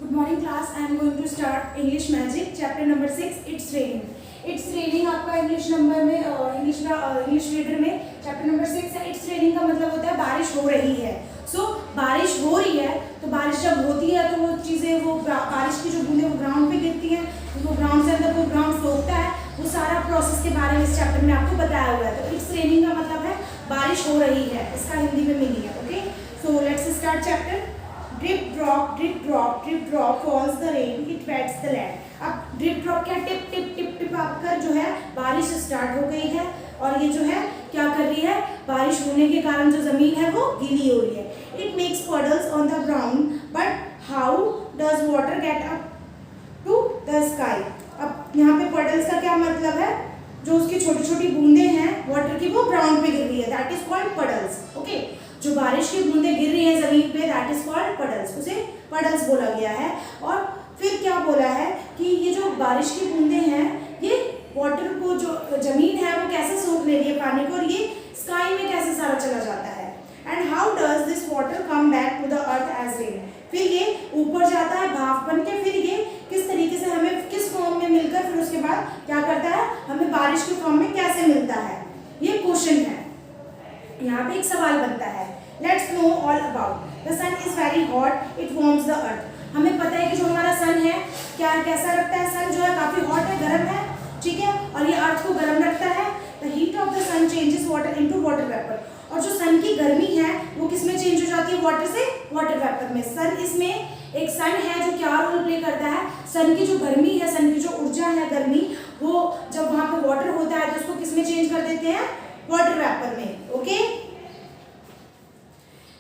Good morning class. I am going to start English Magic chapter number 6. It's raining. It's raining आपका English number में English reader में chapter number 6 है. It's raining का मतलब होता है बारिश हो रही है. So बारिश हो रही है तो बारिश जब होती है तो वो चीज़ें वो बारिश की जो बूंदें वो ग्राउंड पे गिरती हैं, वो ग्राउंड से अंदर वो ग्राउंड सोखता है. वो सारा प्रोसेस के बारे में इस चैप्टर में आपको बताया हुआ है. तो इट्स रेनिंग का मतलब है बारिश हो रही है. इसका हिंदी में मीनिंग है. Okay, so let's start chapter. Drip drop drip drop drip drop falls the rain, it wets the land. अब ड्रिप ड्रॉप क्या, टिप टिप टिप टिप आपका जो है बारिश स्टार्ट हो गई है और ये जो है क्या कर रही है, बारिश होने के कारण जो जमीन है वो गीली हो रही है. It makes puddles on the ground, but how does water get up to the sky. अब यहाँ पे पडल्स का क्या मतलब है, जो उसकी छोटी छोटी बूंदे हैं वाटर की वो ग्राउंड पे गिर रही है, that is called puddles. Okay, जो बारिश की बूंदें गिर रही है जमीन पे दैट इज कॉल्ड पडल्स, उसे पडल्स बोला गया है. और फिर क्या बोला है कि ये जो बारिश की बूंदें हैं ये वाटर को, जो जमीन है वो कैसे सोख ले रही है पानी को, और ये स्काई में कैसे सारा चला जाता है. And how does this water come back to the earth as rain. फिर ये ऊपर जाता है भाप बन के, फिर ये किस तरीके से हमें किस फॉर्म में मिलकर फिर उसके बाद क्या करता है, हमें बारिश के फॉर्म में कैसे मिलता है, ये क्वेश्चन है. यहाँ पे एक सवाल बनता है. Let's know all about the sun is very hot, it warms the earth. हमें पता है कि जो हमारा सन है क्या कैसा रखता है, सन जो है काफी हॉट है, गर्म है, ठीक है, और ये अर्थ को गर्म रखता है. The heat of the sun changes water into water vapour. और जो सन की गर्मी है वो किसमें चेंज हो जाती है, वाटर से वाटर वेपर में. सन इसमें एक सन है जो क्या रोल प्ले करता है, सन की जो गर्मी है, सन की जो ऊर्जा है गर्मी, वो जब वहां पे वाटर होता है तो उसको किसमें चेंज कर देते हैं, वाटर वेपर में. Okay,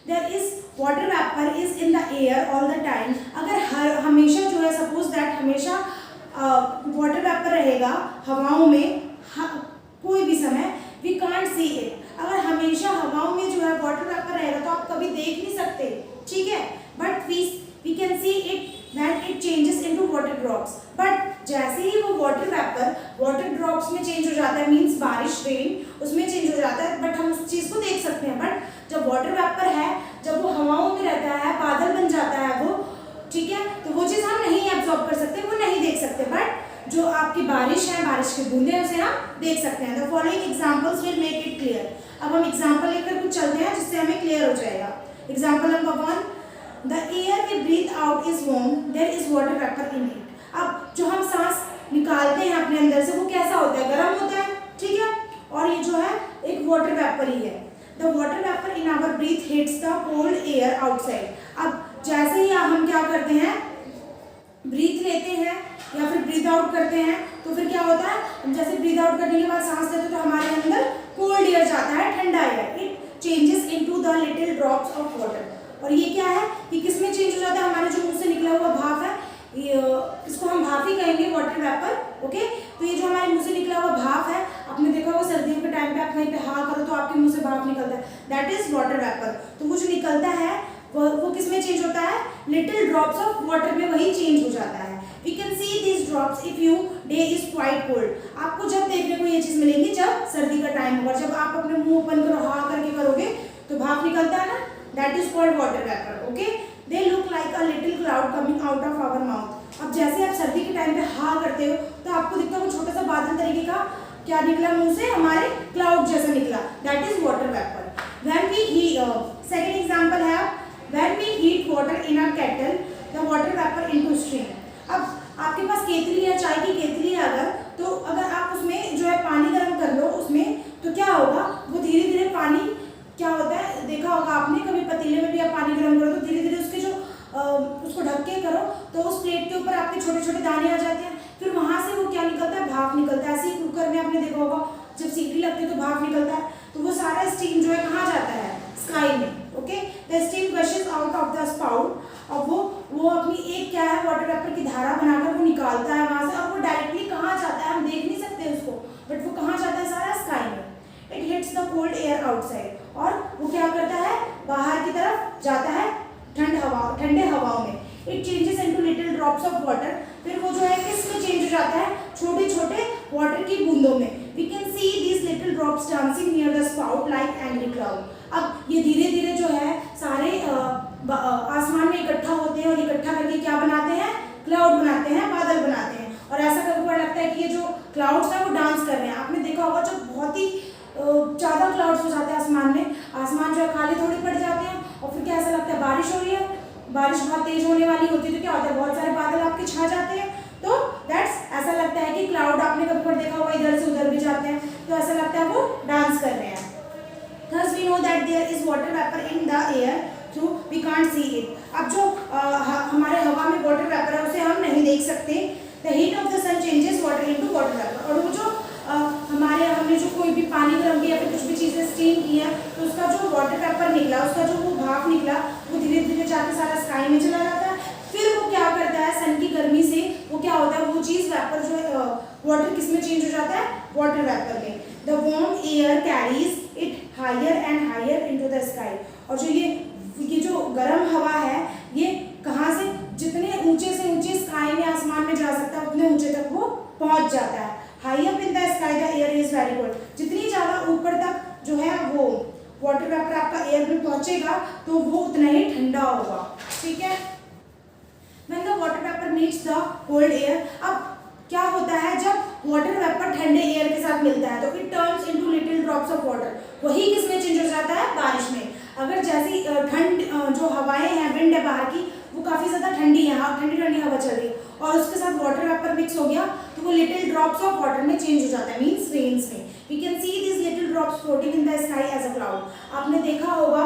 there is water vapor is in the air all the time. अगर हमेशा जो है, सपोज दैट हमेशा वाटर वेपर रहेगा हवाओं में कोई भी समय, we can't see it. अगर हमेशा हवाओं में जो है वाटर वेपर रहेगा तो आप कभी देख नहीं सकते, ठीक है, but we can see it when it changes into water drops. But जैसे ही वो वाटर वेपर वाटर ड्रॉप्स में चेंज हो जाता है, मीन्स बारिश, रेन, उसमें चेंज हो जाता है, बट हम उस चीज़ को देख सकते हैं. बट जब वाटर वेपर है, जब वो हवाओं में रहता है, बादल बन जाता है वो, ठीक है, तो वो चीज़ हम नहीं एब्जॉर्ब कर सकते, वो नहीं देख सकते. बट जो आपकी बारिश है, बारिश की बूंदें, उसे हम देख सकते हैं. The following examples will make it clear. अब हम एग्जाम्पल लेकर कुछ चलते हैं जिससे हमें क्लियर हो जाएगा. Example number 1, the air we breathe out is warm, there is water vapour in it. अब जो हम सांस निकालते हैं अपने अंदर से वो कैसा होता है, गर्म होता है, ठीक है, और ये जो है एक वाटर वेपर ही है. The water vapour in our breath hits the cold air outside. अब जैसे ही हम क्या करते हैं, ब्रीथ लेते हैं या फिर ब्रीथ आउट करते हैं, तो फिर क्या होता है, हम जैसे ब्रीथ आउट करने के बाद सांस लेते हैं तो हमारे अंदर कोल्ड एयर जाता है, ठंडा air. It changes into the little drops of water. और ये क्या है कि किसमें चेंज हो जाता है, हमारे जो मुंह से निकला हुआ भाप है, इसको हम भाप ही कहेंगे, वाटर वेपर. ओके, तो ये जो हमारे मुंह से निकला हुआ भाप है, आपने देखा होगा सर्दियों के टाइम पे आप कहीं पे हाँ करो तो आपके मुंह से भाप निकलता है, दैट इज वाटर वेपर. तो वो जो निकलता है वो किसमें चेंज होता है, लिटिल ड्रॉप्स ऑफ वाटर में वही चेंज हो जाता है. We can see this drops if you day is quite cold. आपको जब देखने को ये चीज मिलेंगी जब सर्दी का टाइम होगा, जब आप अपने मुंह ओपन करो, हाँ करके करोगे तो भाप निकलता है ना, that is called water vapour. Okay, they look like a little cloud coming out of our mouth. अब जैसे आप सर्दी के टाइम पे हाँ करते हो तो आपको दिखता है वो छोटा सा बादल तरीके का क्या निकला मुंह से, हमारे क्लाउड जैसा निकला, that is water vapour. When we heat, second example है, when we heat water in a kettle the water vapour into stream. अब आपके पास केतली है, चाय की केतली है अगर, तो अगर आप उसमें जो है पानी गर्म कर लो उसमें, तो क्या होगा, वो धीरे धीरे पानी क्या होता है, देखा होगा आपने कभी पतीले में भी आप पानी गर्म करो तो धीरे धीरे उसके जो उसको ढक के करो तो उस प्लेट के ऊपर आपके छोटे छोटे दाने आ जाते हैं, फिर वहां से वो क्या निकलता है, भाप निकलता है. ऐसे ही कुकर में आपने देखा होगा जब सीटी लगती है तो भाप निकलता है, तो वो सारा स्टीम जो है कहाँ जाता है, स्काई में. Okay, the steam gushes out of the spout. और वो अपनी एक क्या है, वाटर वेपर की धारा बनाकर वो निकालता है वहां से, और वो डायरेक्टली कहाँ जाता है, हम देख नहीं सकते उसको, बट वो कहाँ जाता है, सारा स्काई में. It hits the cold air outside. और वो क्या करता है, बाहर की तरफ जाता है ठंडे हवाओं में. It changes into little drops of water. फिर वो जो है किस में चेंज हो जाता है, छोटे छोटे वाटर की बूंदों में. We can see these little drops dancing near the spout like angry cloud. अब ये धीरे धीरे जो है सारे आसमान में इकट्ठा होते हैं और इकट्ठा करके क्या बनाते हैं, क्लाउड बनाते हैं, बादल बनाते हैं। और ऐसा कभी कभार लगता है कि ये जो क्लाउड्स हैं वो डांस कर रहे हैं। आपने देखा होगा जब बहुत ही ज़्यादा क्लाउड्स हो जाते हैं आसमान में, आसमान जो है खाली थोड़ी पड़ जाते हैं और फिर क्या ऐसा लगता है बारिश हो रही है, बारिश बहुत तेज होने वाली होती है, तो क्या होता है बहुत सारे बादल आपके छा जाते हैं। तो दैट्स ऐसा लगता है कि क्लाउड, आपने कभी कभार देखा होगा इधर से उधर भी जाते हैं, तो ऐसा लगता है वो डांस कर रहे हैं। Thus we know that there is water vapor in the air through we can't see it. अब जो हमारे हवा में वाटर वेपर है उसे हम नहीं देख सकते। The heat of the sun changes water into water vapor। और वो जो हमने जो कोई भी पानी गर्म किया या फिर कुछ भी चीज़ें स्टीम की है तो उसका जो वाटर वेपर निकला, उसका जो वो भाप निकला, वो धीरे धीरे जाकर सारा स्काई में चला जाता है। फिर वो क्या करता है, सन की गर्मी से वो क्या होता है, वो चीज़ वेपर जो है वाटर किस में चेंज हो जाता है, वाटर वेपर में। The warm air carries it higher and higher into the sky. और जो ये जो गर्म हवा है ये कहाँ से, जितने ऊंचे से ऊंचे स्काई में, आसमान में जा सकता है उतने ऊंचे तक वो पहुंच जाता है। High up in the sky the air is very cold. जितनी ज़्यादा ऊपर तक जो है वो वाटर वेपर आपका एयर में पहुंचेगा तो वो उतना ही ठंडा होगा। ठीक है। When the water vapor meets the cold air, अब क्या होता है जब वाटर वेपर ठंडे एयर के साथ मिलता है तो it turns into little drops of water. वही किसमें चेंज हो जाता है, बारिश में। अगर जैसी ठंड जो हवाएं हैं, विंड है बाहर की, वो काफ़ी ज़्यादा ठंडी है, ठंडी ठंडी हवा चल रही है और उसके साथ वाटर वेपर मिक्स हो गया तो वो लिटिल ड्रॉप्स ऑफ वाटर में चेंज हो जाता है, मीन्स रेन्स में। We can see this little drops floating in the sky as a cloud. आपने देखा होगा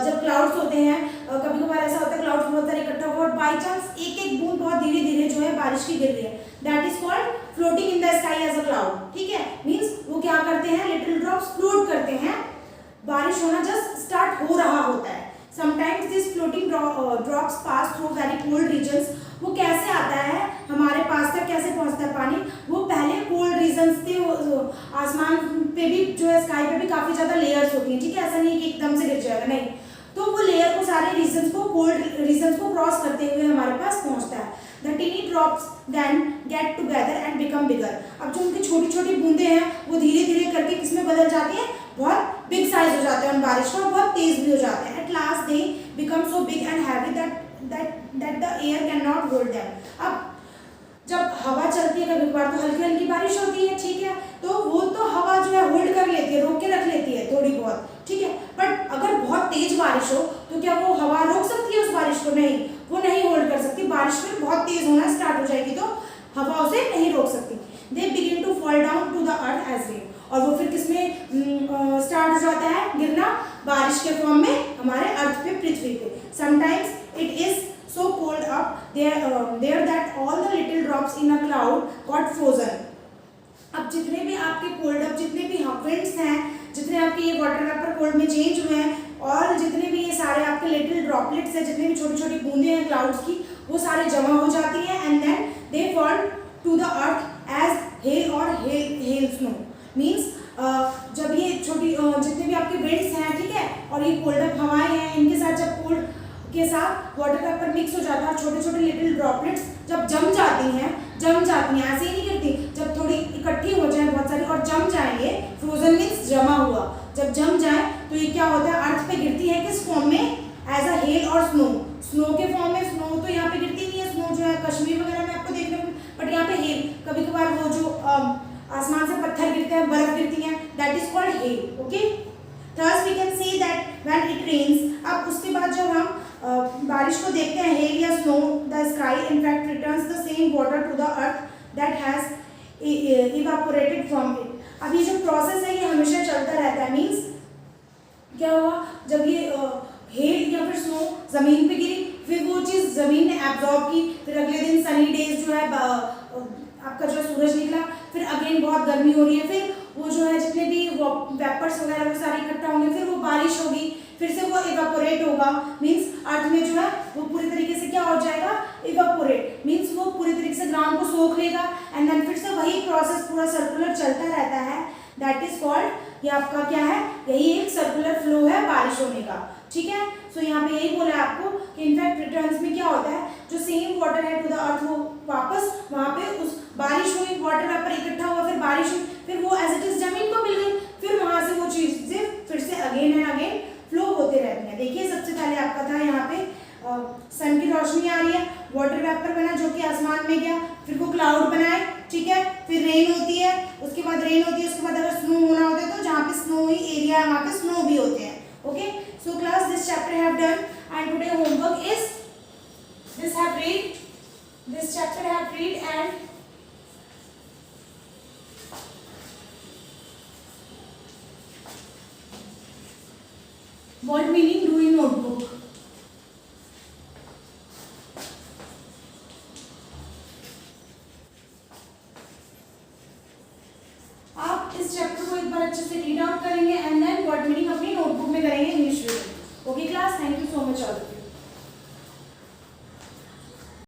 जब क्लाउड्स होते हैं, कभी कभार ऐसा होता है क्लाउड्स बहुत सारे इकट्ठा हुआ और बाई चांस एक एक बूंद बहुत धीरे धीरे जो है बारिश की गिर रही है, that is called floating in the sky as a cloud. ठीक है, मीन्स वो क्या करते हैं, लिटिल ड्रॉप्स फ्लोट करते हैं, बारिश होना जस्ट स्टार्ट हो रहा होता है। Sometimes this floating drops pass through very cold regions. वो कैसे आता है हमारे पास तक, कैसे पहुंचता है पानी, वो पहले कोल्ड रीजन्स थे। आसमान पे भी जो है, स्काई पे भी काफ़ी ज़्यादा लेयर्स होती हैं। ठीक है, ऐसा नहीं कि एकदम से गिर जाएगा, नहीं, तो वो लेयर को, सारे रीजन्स को, कोल्ड रीजन्स को क्रॉस करते हुए हमारे पास पहुंचता है। The tiny drops then get together and become bigger. अब जो उनकी छोटी छोटी बूंदें हैं वो धीरे धीरे करके किसमें बदल जाती हैं, बहुत बिग साइज हो जाते हैं उन बारिश का, बहुत तेज भी हो जाते हैं। At last they become so big and heavy that the air can not hold them. अब जब हवा चलती है कभी कभार तो हल्की हल्की बारिश होती है, ठीक है, तो वो तो हवा जो है होल्ड कर लेती है, रोक के रख लेती है थोड़ी बहुत, ठीक है। बट अगर बहुत तेज बारिश हो तो क्या वो हवा रोक सकती है उस बारिश को? नहीं, वो नहीं होल्ड कर सकती। बारिश फिर बहुत तेज होना स्टार्ट हो जाएगी तो हवा उसे नहीं रोक सकती। They begin to fall down to the earth as rain. और वो फिर किसमें स्टार्ट हो जाता है, गिरना, बारिश के फॉर्म में हमारे अर्थ पे, पृथ्वी पे। Sometimes it is so cold up there that all the little drops in a cloud got frozen। अब जितने भी आपके कोल्ड अप, जितने भी विंड्स हैं, जितने आपके ये वाटर वेपर कोल्ड में चेंज हुए हैं और जितने भी ये सारे आपके लिटिल ड्रॉपलेट्स हैं, जितने भी छोटी छोटी बूंदें हैं क्लाउड्स की, वो सारे जमा हो जाती हैं and then they fall to the earth as hail और हेल स्नो। मीन्स जब ये छोटी जितने भी आपके विंड्स हैं, ठीक है, और ये कोल्ड अप हवाएं हैं, इनके साथ जब कोल्ड के साथ वाटर वेपर मिक्स हो जाता है, छोटे छोटे लिटिल ड्रॉपलेट्स जब जम जाती हैं, ऐसे ही नहीं गिरती, जब थोड़ी इकट्ठी हो जाए बहुत सारी और जम जाएंगे, फ्रोजन मीन्स जमा हुआ, जब जम जाए तो ये क्या होता है, अर्थ पे गिरती है किस फॉर्म में, एज अ हेल और स्नो। स्नो के फॉर्म में, स्नो तो यहाँ पे गिरती नहीं है, स्नो जो है कश्मीर वगैरह में आपको देखने को, बट यहाँ पे हेल, कभी कभार वो जो आसमान से पत्थर गिरते हैं, बर्फ गिरती है, that is called hail. Okay, thus we can see that when it rains. अब उसके बाद जब हम बारिश को देखते हैं, हेल या snow, the sky in fact returns the same water to the earth that has evaporated from it. अब ये जो प्रोसेस है ये हमेशा चलता रहता है। मीन्स क्या हुआ, जब ये हेल या फिर स्नो जमीन पे गिरी, फिर वो चीज़ जमीन ने एब्जॉर्ब की, फिर अगले दिन सनी डेज जो है आपका जो सूरज निकला, फिर अगेन बहुत गर्मी हो रही है, फिर वो जो है जितने भी वेपर्स वगैरह वो सारे इकट्ठा होंगे, फिर वो बारिश होगी, फिर से वो इवापोरेट होगा। मीन्स अर्थ में जो है वो पूरी तरीके से क्या हो जाएगा, इवापोरेट, मीन्स वो पूरी तरीके से ग्राउंड को सोख लेगा एंड देन फिर से वही प्रोसेस पूरा सर्कुलर चलता रहता है, दैट इज कॉल्ड, ये आपका क्या है, यही एक सर्कुलर फ्लो है बारिश होने का। ठीक है, सो यहाँ पे यही बोला है आपको कि इनफैक्ट रिटर्न्स में क्या होता है, जो सेम वाटर है टू द अर्थ, वो वापस वहाँ पे उस बारिश हुई, वाटर वेपर इकट्ठा हुआ, फिर बारिश हुई, फिर वो एज इट इज जमीन को मिल गई, फिर वहाँ से वो चीज़ें फिर से अगेन एंड अगेन फ्लो होते रहते हैं। देखिए सबसे पहले आपका था यहाँ पे सन की रोशनी आ रही है, वाटर वेपर बना जो कि आसमान में गया, फिर वो क्लाउड बनाए, ठीक है, फिर रेन होती है, उसके बाद रेन होती है, उसके बाद अगर स्नो होना होता है तो जहाँ पे स्नो एरिया है वहाँ पे स्नो भी होते हैं. Okay, so class this chapter I have done and today homework is this chapter I have read and what meaning do in notebook. आप इस चैप्टर को एक बार अच्छे से रीड आउट करेंगे एंड देन वर्ड मीनिंग अपनी नोटबुक में करेंगे इंग्लिश में. Okay class, thank you so much all.